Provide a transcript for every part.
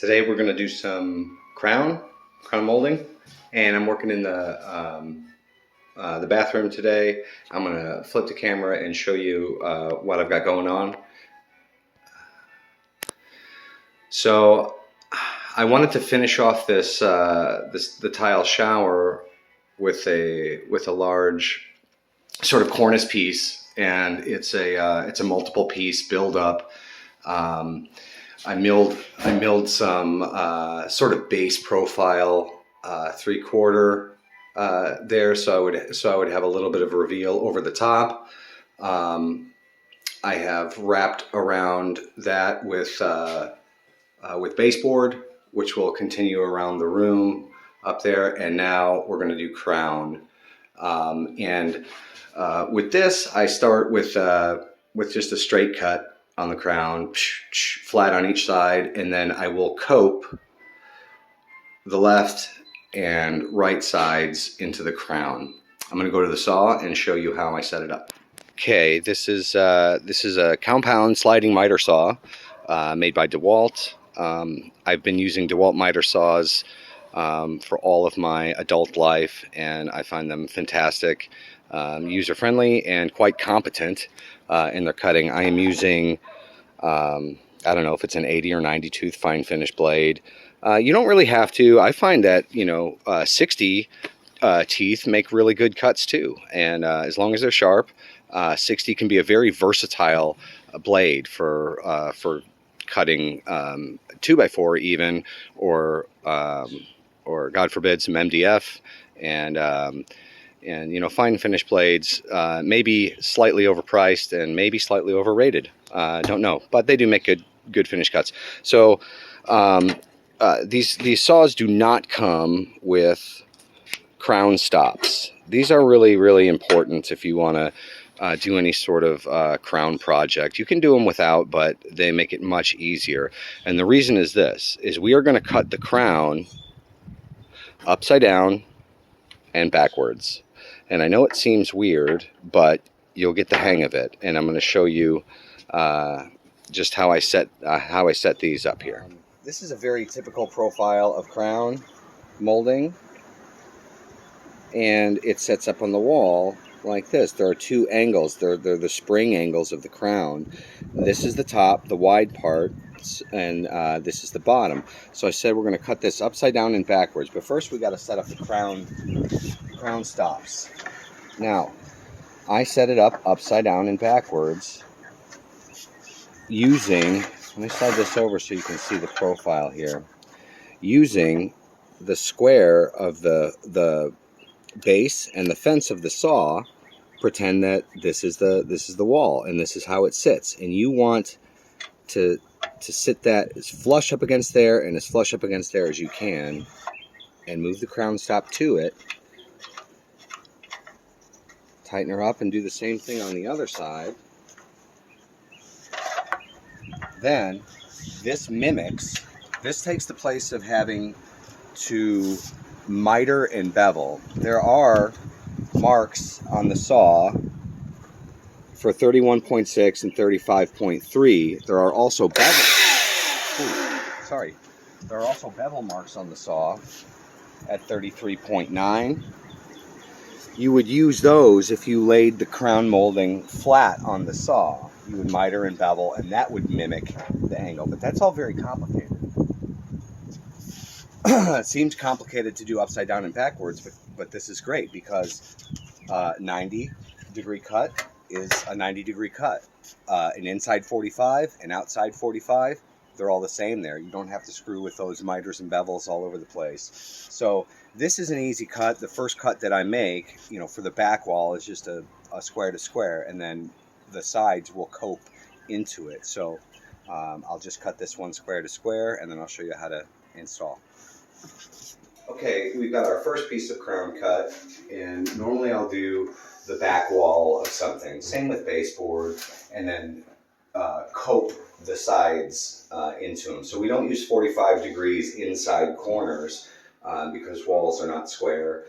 Today we're going to do some crown molding, and I'm working in the bathroom today. I'm going to flip the camera and show you what I've got going on. So I wanted to finish off the tile shower with a large sort of cornice piece, and it's a multiple piece build up. I milled some sort of base profile 3/4 there, so I would have a little bit of a reveal over the top. I have wrapped around that with baseboard, which will continue around the room up there, and now we're going to do crown. With this, I start with just a straight cut on the crown, flat on each side, and then I will cope the left and right sides into the crown. I'm going to go to the saw and show you how I set it up. Okay, this is a compound sliding miter saw made by DeWalt. I've been using DeWalt miter saws for all of my adult life, and I find them fantastic, user-friendly, and quite competent in their cutting. I am using, I don't know if it's an 80 or 90 tooth fine finish blade. You don't really have to. I find that 60 teeth make really good cuts too, and as long as they're sharp, 60 can be a very versatile blade for cutting 2x4 even, or God forbid some MDF, and fine finish blades, maybe slightly overpriced and maybe slightly overrated. Don't know, but they do make good finish cuts. So these saws do not come with crown stops. These are really important if you want to do any sort of crown project. You can do them without, but they make it much easier. And the reason is this: we are going to cut the crown upside down and backwards. And I know it seems weird, but you'll get the hang of it. And I'm going to show you just how I set these up here. This is a very typical profile of crown molding, and it sets up on the wall like this. There are two angles. They're the spring angles of the crown. This is the top, the wide part, and this is the bottom. So I said we're going to cut this upside down and backwards, but first we got to set up the crown stops. Now, I set it up upside down and backwards using, let me slide this over so you can see the profile here, using the square of the base and the fence of the saw. Pretend that this is the wall, and this is how it sits, and you want to sit that as flush up against there and as flush up against there as you can, and move the crown stop to it. Tighten her up and do the same thing on the other side. Then this takes the place of having to miter and bevel. There are marks on the saw for 31.6 and 35.3. There are also bevel marks on the saw at 33.9. You would use those if you laid the crown molding flat on the saw. You would miter and bevel, and that would mimic the angle. But that's all very complicated. It seems complicated to do upside down and backwards, but this is great because 90-degree cut is a 90-degree cut. An inside 45, an outside 45, they're all the same there. You don't have to screw with those miters and bevels all over the place. So this is an easy cut. The first cut that I make, for the back wall is just a square to square, and then the sides will cope into it. So I'll just cut this one square to square, and then I'll show you how to install. Okay, we've got our first piece of crown cut, and normally I'll do the back wall of something. Same with baseboard, and then cope the sides into them. So we don't use 45 degrees inside corners because walls are not square.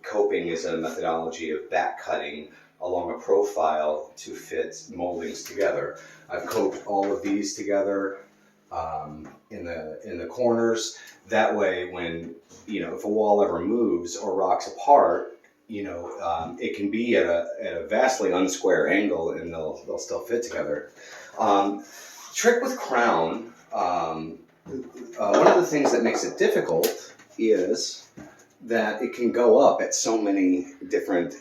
Coping is a methodology of back cutting along a profile to fit moldings together. I've coped all of these together in in the corners. That way, when if a wall ever moves or rocks apart, it can be at a vastly unsquare angle, and they'll still fit together. Trick with crown. One of the things that makes it difficult is that it can go up at so many different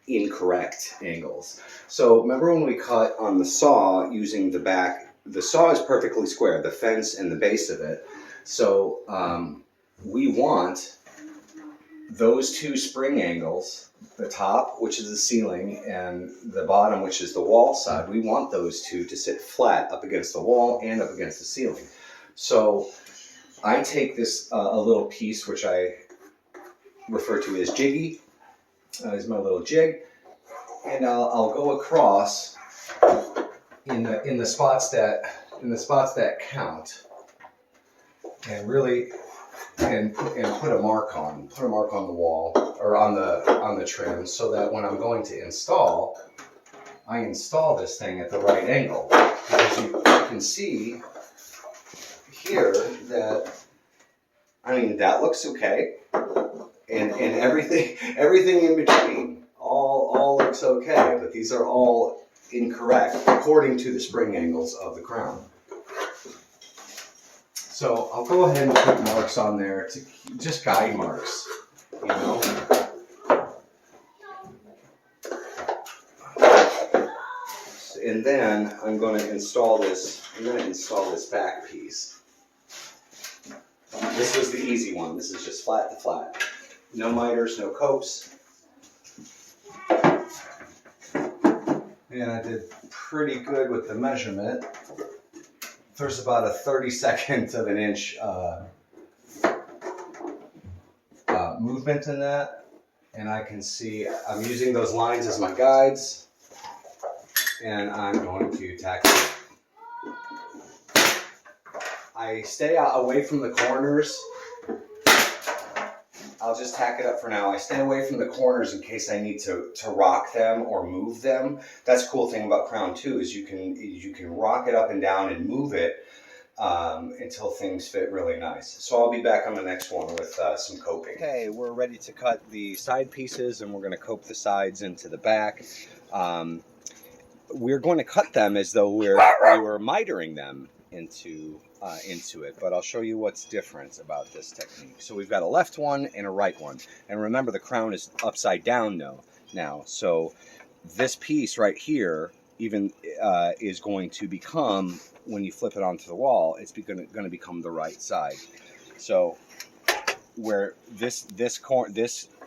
incorrect angles. So remember when we cut on the saw using the back, the saw is perfectly square, the fence and the base of it. So we want those two spring angles, the top, which is the ceiling, and the bottom, which is the wall side, we want those two to sit flat up against the wall and up against the ceiling. So I take this a little piece, which I refer to as jiggy, is my little jig, and I'll go across in the spots that count, and really put a mark on the wall or on the trim, so that when I'm going to install, I install this thing at the right angle. Because you can see here that, that looks okay, and everything in between all looks okay, but these are all incorrect according to the spring angles of the crown. So I'll go ahead and put marks on there, to just guide marks, And then I'm going to install this. Back piece. This was the easy one. This is just flat to flat. No miters, no copes. And I did pretty good with the measurement. There's about a 32nd of an inch movement in that. And I can see I'm using those lines as my guides. And I'm going to tack it. I stay away from the corners. I'll just tack it up for now. I stay away from the corners in case I need to rock them or move them. That's the cool thing about crown too, is you can rock it up and down and move it until things fit really nice. So I'll be back on the next one with some coping. Okay, we're ready to cut the side pieces, and we're going to cope the sides into the back. We're going to cut them as though we were mitering them into it, but I'll show you what's different about this technique. So we've got a left one and a right one, and remember the crown is upside down now. So this piece right here even is going to become, when you flip it onto the wall, it's going to become the right side. So where this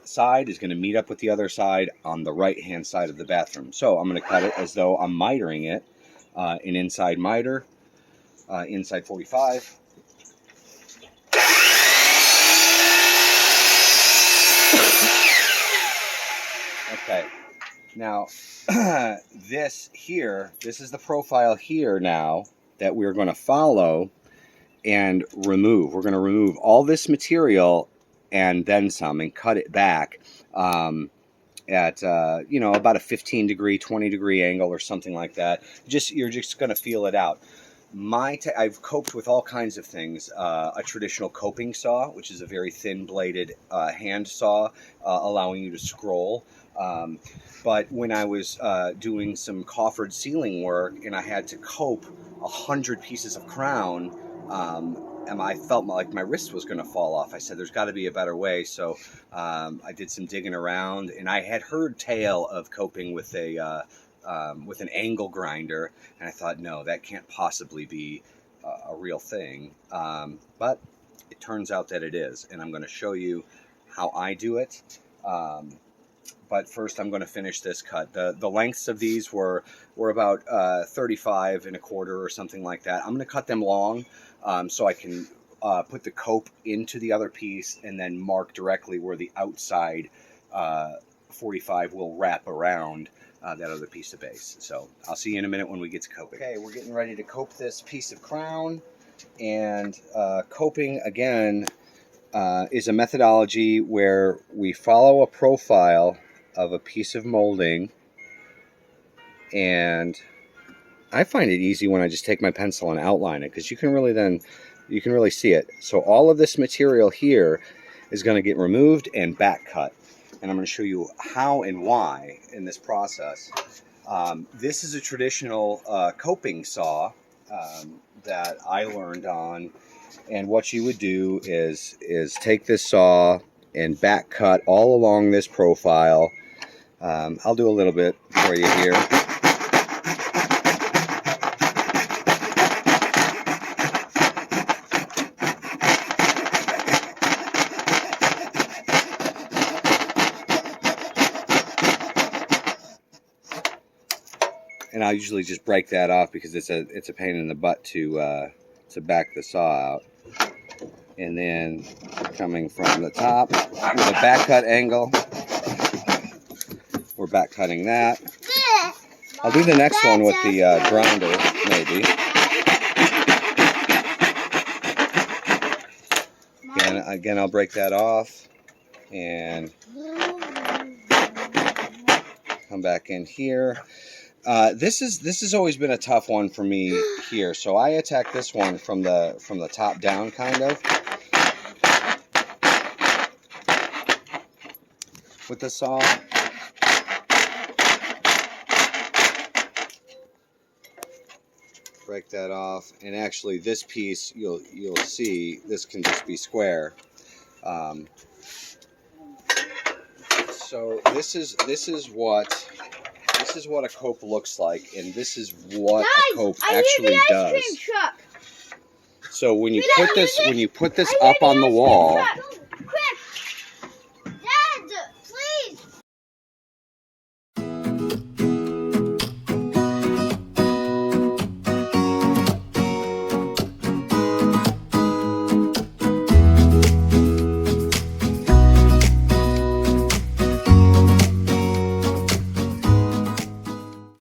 side is going to meet up with the other side on the right hand side of the bathroom. So I'm going to cut it as though I'm mitering it, an inside miter, inside 45. Okay, now this is the profile here now that we're going to follow and remove. We're going to remove all this material and then some, and cut it back at about a 15 degree, 20 degree angle or something like that. You're just going to feel it out. I've coped with all kinds of things. A traditional coping saw, which is a very thin bladed hand saw, allowing you to scroll. But when I was doing some coffered ceiling work and I had to cope 100 pieces of crown, and I felt like my wrist was going to fall off. I said, there's got to be a better way. So I did some digging around, and I had heard tale of coping with an angle grinder, and I thought, no, that can't possibly be a real thing. But it turns out that it is, and I'm going to show you how I do it. But first, I'm going to finish this cut. The lengths of these were about 35 and a quarter or something like that. I'm going to cut them long so I can put the cope into the other piece and then mark directly where the outside 45 will wrap around that other piece of base. So I'll see you in a minute when we get to coping. Okay, we're getting ready to cope this piece of crown, and coping again is a methodology where we follow a profile of a piece of molding, and I find it easy when I just take my pencil and outline it, because you can really then You can really see it. So all of this material here is going to get removed and back cut. And I'm going to show you how and why in this process. This is a traditional coping saw that I learned on. And what you would do is take this saw and back cut all along this profile. I'll do a little bit for you here. And I'll usually just break that off because it's a pain in the butt to back the saw out. And then coming from the top with a back cut angle, we're back cutting that. I'll do the next one with the grinder, maybe. Again, I'll break that off and come back in here. This has always been a tough one for me here, so I attack this one from the top down, kind of, with the saw. Break that off, and actually this piece you'll see this can just be square. So this is what a cope looks like, and this is what a cope actually does. So when you put this up on the wall,